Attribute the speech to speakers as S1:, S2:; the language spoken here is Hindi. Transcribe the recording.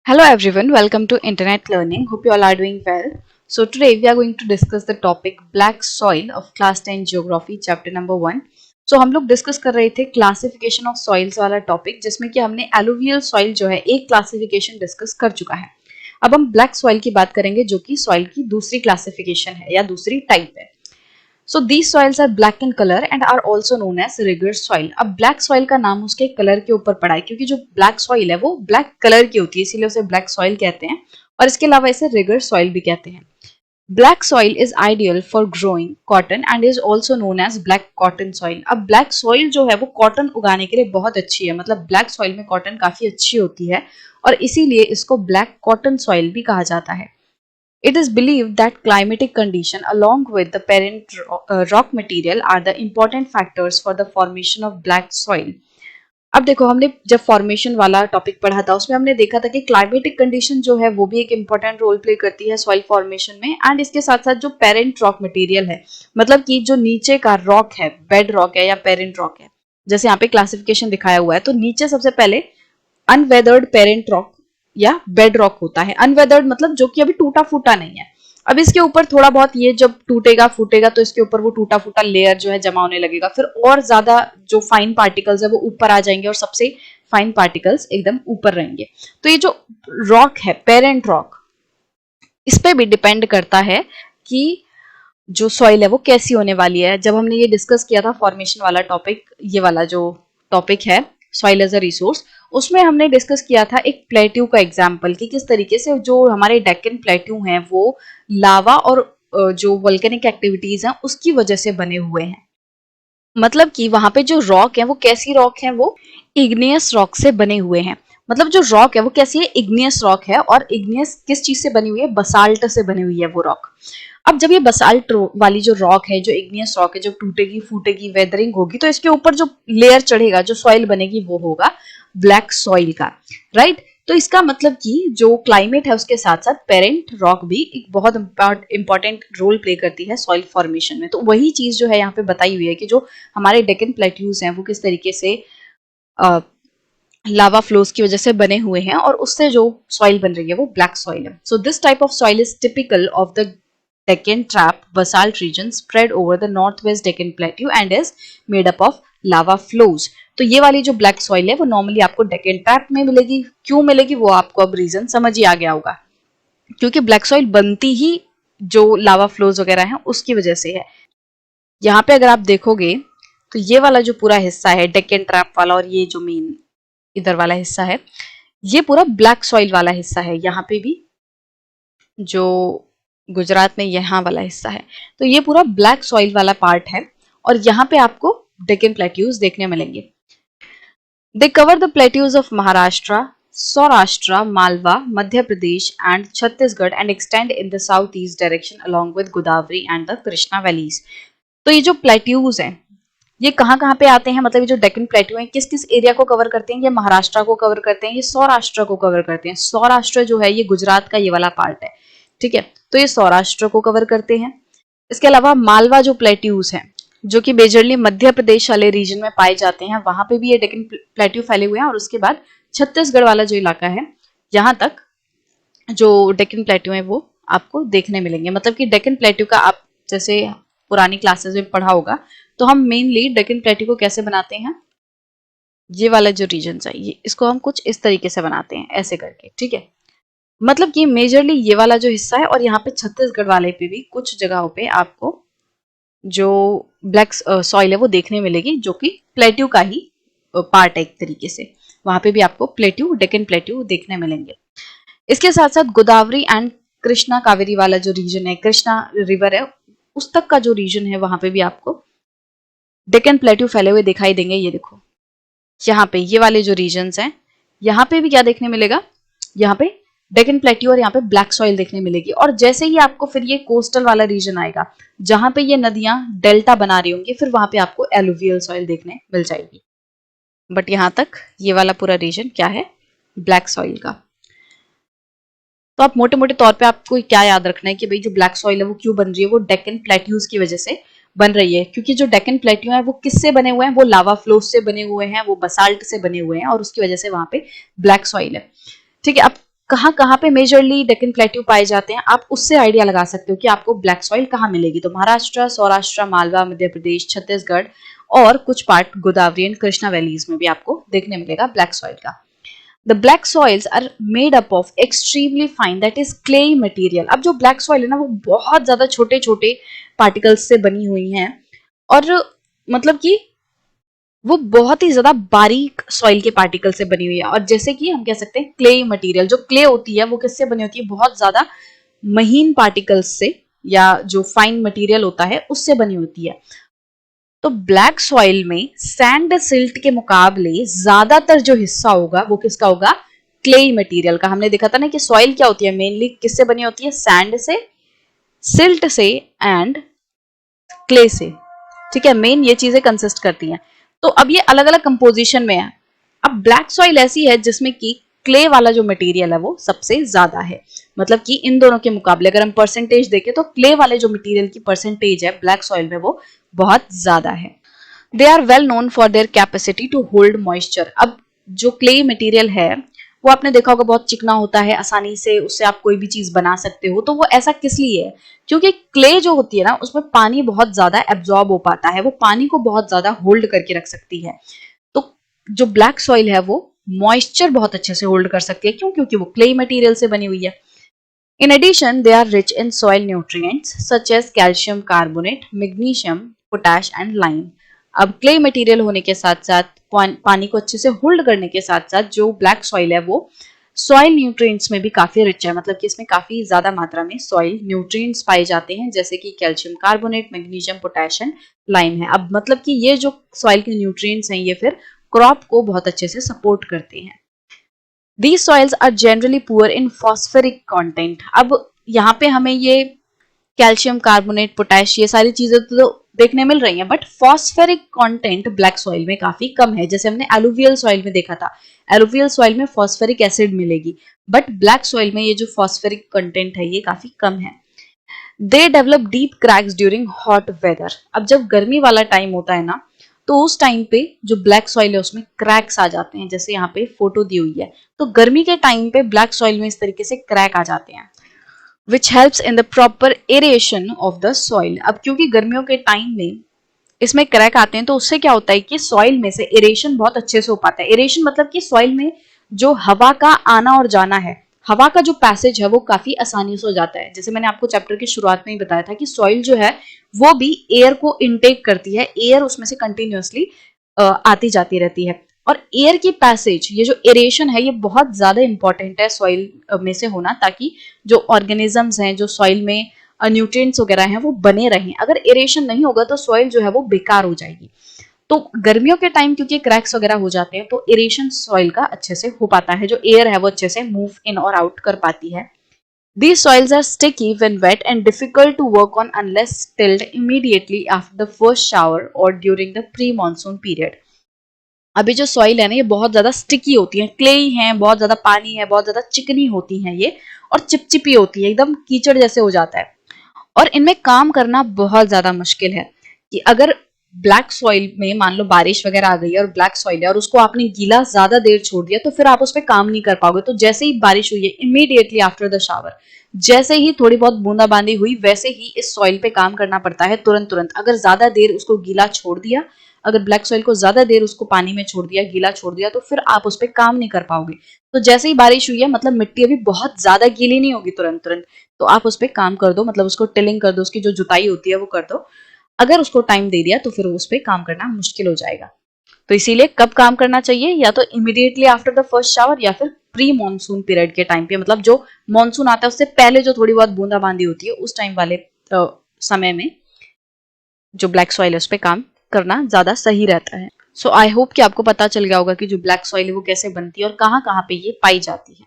S1: Hello everyone, welcome to Internet Learning. Hope you all are doing well. So today we are going to discuss the topic black soil of class 10 geography chapter number 1. So हम लोग डिस्कस कर रहे थे क्लासिफिकेशन ऑफ सॉइल्स वाला टॉपिक जिसमें कि हमने एलुवियल सॉइल जो है एक क्लासिफिकेशन डिस्कस कर चुका है. अब हम ब्लैक सॉइल की बात करेंगे जो कि सॉइल की दूसरी क्लासिफिकेशन है या दूसरी टाइप है. So these soils are black in color and are also known as rigid soil. अब black soil का नाम उसके कलर के ऊपर पड़ा है क्योंकि जो black soil है वो black कलर की होती है इसीलिए उसे black soil कहते हैं और इसके अलावा इसे rigid soil भी कहते हैं. Black soil is ideal for growing cotton and is also known as black cotton soil. अब black soil जो है वो cotton उगाने के लिए बहुत अच्छी है, मतलब black soil में cotton काफी अच्छी होती है और इसीलिए इसको black cotton soil भी कहा जाता है. It is believed that climatic condition along with the parent rock material are the important factors for the formation of black soil. अब देखो हमने जब फॉर्मेशन वाला टॉपिक पढ़ा था उसमें हमने देखा था कि क्लाइमेटिक कंडीशन जो है वो भी एक इम्पोर्टेंट रोल प्ले करती है सॉइल फॉर्मेशन में एंड इसके साथ साथ जो पेरेंट रॉक मटेरियल है मतलब कि जो नीचे का रॉक है, बेड रॉक है या पेरेंट रॉक है, जैसे यहाँ पे क्लासिफिकेशन दिखाया हुआ है तो नीचे सबसे पहले अनवेदर्ड पेरेंट रॉक या बेड रॉक होता है. अनवेदर्ड मतलब जो कि अभी टूटा फूटा नहीं है. अब इसके ऊपर थोड़ा बहुत ये जब टूटेगा फूटेगा तो इसके ऊपर वो टूटा फूटा लेयर जो है जमा होने लगेगा, फिर और ज्यादा जो फाइन पार्टिकल्स है वो ऊपर आ जाएंगे और सबसे फाइन पार्टिकल्स एकदम ऊपर रहेंगे. तो ये जो रॉक है पेरेंट रॉक इस पे भी डिपेंड करता है कि जो सॉइल है वो कैसी होने वाली है. जब हमने ये डिस्कस किया था फॉर्मेशन वाला टॉपिक, ये वाला जो टॉपिक है सॉइल एज अ रिसोर्स, उसमें हमने डिस्कस किया था एक प्लेट्यू का एग्जाम्पल कि किस तरीके से जो हमारे डेक्कन प्लेट्यू हैं वो लावा और जो वोल्केनिक एक्टिविटीज हैं उसकी वजह से बने हुए हैं. मतलब कि वहां पे जो रॉक है वो कैसी रॉक है, वो इग्नियस रॉक से बने हुए हैं. मतलब जो रॉक है वो कैसी है, इग्नियस रॉक है. और इग्नियस किस चीज से बनी हुई है, बसाल्ट से बनी हुई है वो रॉक. अब जब ये बसाल्ट वाली जो रॉक है, जो इग्नियस रॉक है, जब टूटेगी फूटेगी वेदरिंग होगी तो इसके ऊपर जो लेयर चढ़ेगा, जो सॉइल बनेगी वो होगा ब्लैक सॉइल का, राइट. तो इसका मतलब कि जो क्लाइमेट है उसके साथ साथ पेरेंट रॉक भी एक बहुत इंपॉर्टेंट रोल प्ले करती है सॉइल फॉर्मेशन में. तो वही चीज जो है यहाँ पे बताई हुई है कि जो हमारे डेक्कन प्लेट्यूज हैं वो किस तरीके से लावा फ्लोज की वजह से बने हुए हैं और उससे जो सॉइल बन रही है वो ब्लैक सॉइल है. So this type of soil is typical of the Deccan Trap basalt region spread over the northwest Deccan Plateau and is made up of lava flows. तो ये वाली जो ब्लैक सॉइल है वो नॉर्मली आपको डेक्कन ट्रैप में मिलेगी. क्यों मिलेगी वो आपको अब रीजन समझ ही आ गया होगा, क्योंकि ब्लैक सॉइल बनती ही जो लावा फ्लोज वगैरह हैं उसकी वजह से है. यहाँ पे अगर आप देखोगे तो ये वाला जो पूरा हिस्सा है डेक्कन ट्रैप वाला और ये जो मेन इधर वाला हिस्सा है ये पूरा ब्लैक सॉइल वाला हिस्सा है. यहाँ पे भी जो गुजरात में यहाँ वाला हिस्सा है तो ये पूरा ब्लैक सॉइल वाला पार्ट है और यहाँ पे आपको डेक्कन प्लेट्यूज देखने मिलेंगे. They cover the plateaus of Maharashtra, Saurashtra, Malwa, Madhya Pradesh and Chhattisgarh and extend in the south east direction along with Godavari and the Krishna valleys. तो ये जो प्लेट्यूज हैं ये कहाँ पे आते हैं, मतलब ये जो डेक्कन प्लेट्यू हैं किस किस एरिया को कवर करते हैं, ये महाराष्ट्र को कवर करते हैं, ये सौराष्ट्र को कवर करते हैं. सौराष्ट्र जो है ये गुजरात का ये वाला पार्ट है, ठीक है, तो ये सौराष्ट्र को कवर करते हैं. इसके अलावा मालवा जो प्लेट्यूज हैं जो कि मेजरली मध्य प्रदेश वाले रीजन में पाए जाते हैं वहां पे भी ये डेक्कन प्लेट्यू फैले हुए हैं. और उसके बाद छत्तीसगढ़ वाला जो इलाका है यहाँ तक जो डेक्कन प्लेट्यू है वो आपको देखने मिलेंगे. मतलब कि डेक्कन प्लेट्यू का आप जैसे पुरानी क्लासेस में पढ़ा होगा तो हम मेनली डेक्कन प्लेट्यू को कैसे बनाते हैं, ये वाला जो रीजन है ये इसको हम कुछ इस तरीके से बनाते हैं ऐसे करके, ठीक है. मतलब कि मेजरली ये वाला जो हिस्सा है और यहाँ पे छत्तीसगढ़ वाले पे भी कुछ जगहों पे आपको जो ब्लैक सॉइल है वो देखने मिलेगी जो कि प्लेट्यू का ही पार्ट है एक तरीके से. वहां पे भी आपको प्लेट्यू डेक्कन प्लेट्यू देखने मिलेंगे. इसके साथ साथ गोदावरी एंड कृष्णा कावेरी वाला जो रीजन है, कृष्णा रिवर है उस तक का जो रीजन है वहां पे भी आपको डेक्कन प्लेट्यू फैले हुए दिखाई देंगे. ये देखो यहाँ पे ये वाले जो रीजन्स हैं यहाँ पे भी क्या देखने मिलेगा, यहाँ पे डेक्कन प्लेट्यू और यहाँ पे ब्लैक सॉइल देखने मिलेगी. और जैसे ही आपको फिर ये कोस्टल वाला रीजन आएगा जहां पे ये नदियां डेल्टा बना रही होंगी फिर वहां पे आपको एलुवियल सॉइल देखने मिल जाएगी. बट यहाँ तक ये वाला पूरा रीजन क्या है, ब्लैक सॉइल का. तो आप मोटे मोटे तौर पे आपको क्या याद रखना है कि भाई जो ब्लैक सॉइल है वो क्यों बन रही है, वो डेक्कन प्लेट्यूज की वजह से बन रही है. क्योंकि जो डेक्कन प्लेट्यू है वो किससे बने हुए हैं, वो लावा फ्लोज से बने हुए हैं, वो बसाल्ट से बने हुए हैं और उसकी वजह से वहां पे ब्लैक सॉइल है, ठीक है. अब कहाँ कहाँ पे मेजरली डेक्कन प्लेट्यू पाए जाते हैं, आप उससे आइडिया लगा सकते हो कि आपको ब्लैक सॉइल कहाँ मिलेगी। तो महाराष्ट्र, सौराष्ट्र, मालवा, मध्य प्रदेश, छत्तीसगढ़ और कुछ part Godavari and Krishna valleys में भी आपको देखने मिलेगा ब्लैक सॉइल का। The black soils are made up of extremely fine that is clay material. अब जो ब्लैक सॉइल है ना, वो बहुत ज्यादा छोटे छोटे पार्टिकल्स से बनी हुई है, और मतलब कि वो बहुत ही ज्यादा बारीक सॉइल के पार्टिकल से बनी हुई है। और जैसे कि हम कह सकते हैं क्ले मटेरियल, जो क्ले होती है वो किससे बनी होती है, बहुत ज्यादा महीन पार्टिकल्स से, या जो फाइन मटेरियल होता है उससे बनी होती है। तो ब्लैक सॉइल में सैंड सिल्ट के मुकाबले ज्यादातर जो हिस्सा होगा वो किसका होगा, क्ले मटेरियल का। हमने देखा था ना कि सॉइल क्या होती है, मेनली किससे बनी होती है, सैंड से, सिल्ट से एंड क्ले से। ठीक है, मेन ये चीजें कंसिस्ट करती हैं। तो अब ये अलग अलग कंपोजिशन में है। अब ब्लैक सॉइल ऐसी है जिसमें कि क्ले वाला जो मटेरियल है वो सबसे ज्यादा है, मतलब कि इन दोनों के मुकाबले अगर हम परसेंटेज देखें तो क्ले वाले जो मटेरियल की परसेंटेज है ब्लैक सॉइल में वो बहुत ज्यादा है। They are well known for their capacity to hold moisture. अब जो क्ले मटेरियल है वो आपने देखा होगा बहुत चिकना होता है, आसानी से उससे आप कोई भी चीज बना सकते हो। तो वो ऐसा किस लिए है, क्योंकि क्ले जो होती है ना उसमें पानी बहुत ज्यादा एब्जॉर्ब हो पाता है, वो पानी को बहुत ज्यादा होल्ड करके रख सकती है। तो जो ब्लैक सॉइल है वो मॉइस्चर बहुत अच्छे से होल्ड कर सकती है। क्यों, क्योंकि वो क्ले मटेरियल से बनी हुई है। In addition, they are rich in soil nutrients such as calcium carbonate, magnesium, potash and lime. अब क्ले मटेरियल होने के साथ साथ पानी को अच्छे से होल्ड करने के साथ साथ जो ब्लैक सॉइल है वो सॉइल न्यूट्रिएंट्स में भी काफी रिच है, मतलब कि इसमें काफी ज्यादा मात्रा में सॉइल न्यूट्रिएंट्स पाए जाते हैं, जैसे कि calcium carbonate, magnesium, potassium, lime है। अब मतलब कि ये जो सॉइल के न्यूट्रिएंट्स हैं ये फिर क्रॉप को बहुत अच्छे से सपोर्ट करते हैं। These soils are generally poor in phosphoric content. अब यहाँ पे हमें ये कैल्शियम कार्बोनेट, पोटेश, ये सारी चीजें तो देखने मिल रही हैं, but phosphoric content black soil में काफी कम है। जैसे हमने एलुवियल सॉइल में देखा था, एलुवियल सॉइल में फॉस्फेरिक एसिड मिलेगी, बट ब्लैक सॉइल में ये जो फॉस्फेरिक कंटेंट है ये काफी कम है। They develop deep cracks during hot weather. अब जब गर्मी वाला टाइम होता है ना, तो उस टाइम पे जो ब्लैक सॉइल है उसमें क्रैक्स आ जाते हैं, जैसे यहाँ पे फोटो दी हुई है। तो गर्मी के टाइम पे ब्लैक सॉइल में इस तरीके से क्रैक आ जाते हैं, which helps in the proper aeration of the soil. अब क्योंकि गर्मियों के टाइम में इसमें क्रैक आते हैं तो उससे क्या होता है कि सॉइल में से एरेशन बहुत अच्छे से हो पाता है। एरेशन मतलब कि सॉइल में जो हवा का आना और जाना है, हवा का जो पैसेज है वो काफी आसानी से हो जाता है। जैसे मैंने आपको चैप्टर की शुरुआत में ही बताया था कि सॉइल जो है वो भी एयर को इनटेक करती है, एयर उसमें से कंटिन्यूअसली आती जाती रहती है। और एयर की पैसेज, ये जो एरेशन है ये बहुत ज्यादा इंपॉर्टेंट है सॉइल में से होना, ताकि जो ऑर्गेनिजम्स हैं, जो सॉइल में न्यूट्रिएंट्स वगैरह हैं वो बने रहें। अगर एरेशन नहीं होगा तो सॉइल जो है वो बेकार हो जाएगी। तो गर्मियों के टाइम क्योंकि क्रैक्स वगैरह हो जाते हैं तो एरेशन सॉइल का अच्छे से हो पाता है, जो एयर है वो अच्छे से मूव इन और आउट कर पाती है। These soils are sticky when wet and difficult to work on unless tilled immediately after the first shower or during the pre-monsoon period. अभी जो सॉइल है ना ये बहुत ज्यादा स्टिकी होती है, क्ले है, बहुत ज्यादा पानी है, बहुत ज्यादा चिकनी होती है ये, और चिपचिपी होती है, एकदम कीचड़ जैसे हो जाता है, और इनमें काम करना बहुत ज्यादा मुश्किल है। कि अगर ब्लैक सॉइल में मान लो बारिश वगैरह आ गई है और ब्लैक सॉइल है और उसको आपने गीला ज्यादा देर छोड़ दिया तो फिर आप उस पर काम नहीं कर पाओगे। तो जैसे ही बारिश हुई है, इमीडिएटली आफ्टर द शावर, जैसे ही थोड़ी बहुत बूंदाबांदी हुई वैसे ही इस सॉइल पे काम करना पड़ता है तुरंत तुरंत। अगर ज्यादा देर उसको गीला छोड़ दिया, अगर ब्लैक सॉइल को ज्यादा देर उसको पानी में छोड़ दिया, गीला छोड़ दिया, तो फिर आप उस पर काम नहीं कर पाओगे। तो जैसे ही बारिश हुई है, मतलब मिट्टी अभी बहुत ज्यादा गीली नहीं होगी तुरंत तुरंत, तो आप उस पर काम कर दो, मतलब उसको टिलिंग कर दो, उसकी जो जुताई होती है वो कर दो। अगर उसको टाइम दे दिया तो फिर उस पर काम करना मुश्किल हो जाएगा। तो इसीलिए कब काम करना चाहिए, या तो immediately after the first shower या फिर प्री मॉनसून पीरियड के टाइम पे, मतलब जो मॉनसून आता है उससे पहले जो थोड़ी बहुत बूंदाबांदी होती है उस टाइम वाले समय में जो ब्लैक सॉइल है उस पर काम करना ज्यादा सही रहता है। सो आई होप कि आपको पता चल गया होगा कि जो ब्लैक सॉइल है वो कैसे बनती है और कहाँ कहाँ पे ये पाई जाती है।